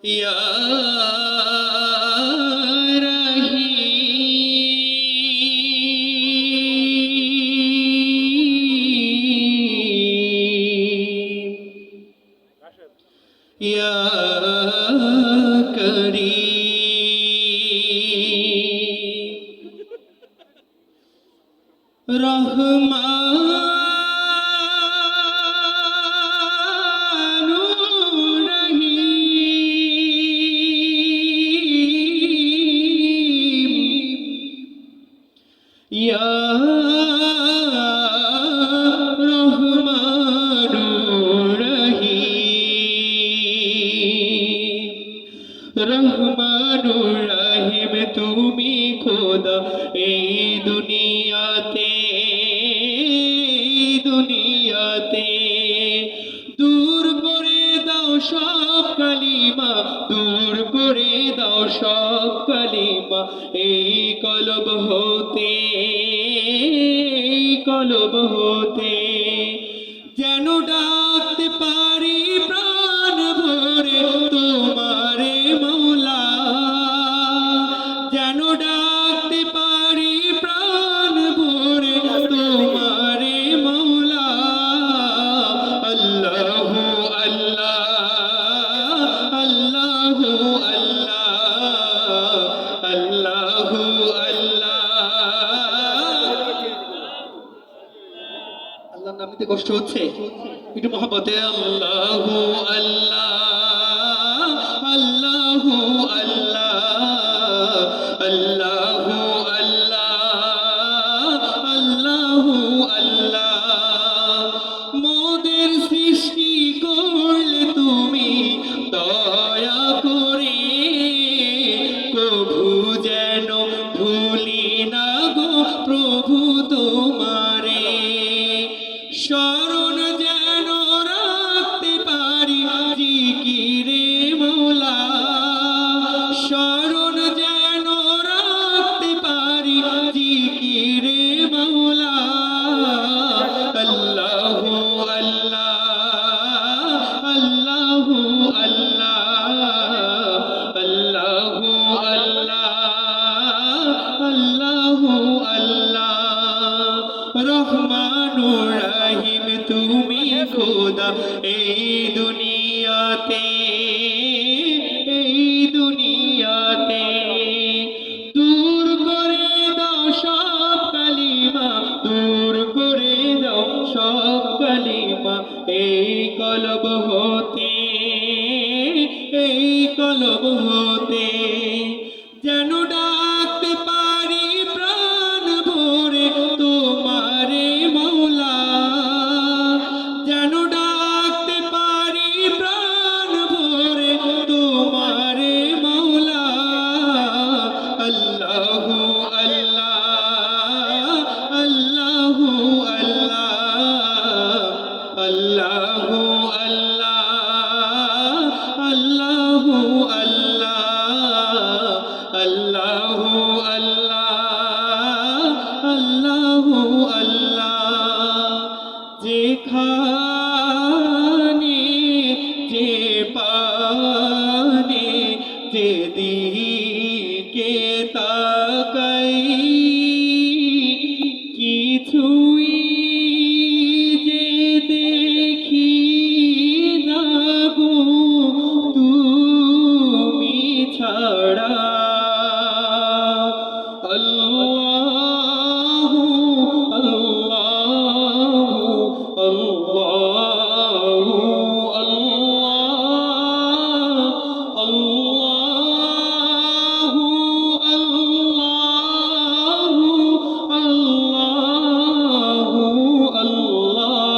ইয়া या करीम रहमानुर रहीम या रहमानुर रहीम তুমি খোদা এই দুনিয়াতে দূর করে দাও সব কালিমা দূর করে দাও সব কালিমা এই কলব হতে যেন ডাকতে পারি প্রাণ ভরে তোমারে মৌলা যেন ডাকতে পারি প্রাণ ভরে তোমারে মৌলা আল্লাহু আল্লাহ আল্লাহু আল্লাহ আল্লাহু আল্লাহর নাম নিতে কষ্ট হচ্ছে একটু মহব্বতে আল্লাহু আল্লাহ আল্লাহু আল্লাহ আল্লাহু আল্লাহ আল্লাহু আল্লাহ মোদের সৃষ্টি করলে তুমি দয়া করে প্রভু যেন ভুলি না গো প্রভু তোমারে শরণ যেন রাখতে পারি জিকিরে মৌলা শরণ যেন রাখতে পারি জিকিরে মৌলা আল্লাহু আল্লাহ আল্লাহু আল্লাহ আল্লাহু আল্লাহ আল্লাহু আল্লাহ রহমানুর রহিম তুমি খোদা এই দুনিয়াতে দূর করে দাও সব কালিমা দূর করে দাও সব কালিমা এই কলব হতে যেন ডাকতে পারি প্রাণ ভরে তোমারে মৌলা যেন ডাকতে পারি প্রাণ ভরে তোমারে মৌলা আল্লাহু আল্লাহ আল্লাহু আল্লাহ আল্লাহু আল্লাহ আল্লাহু আল্লাহ আল্লাহু আল্লাহ আল্লাহু আল্লাহ যেখানে যে পানে যেদিকে তাকাই কিছুই যে দেখি না গো তুমি ছাড়া আল্লাহু আল্লাহু আল্লাহু আল্লাহ আল্লাহু আল্লাহু আল্লাহু আল্লাহ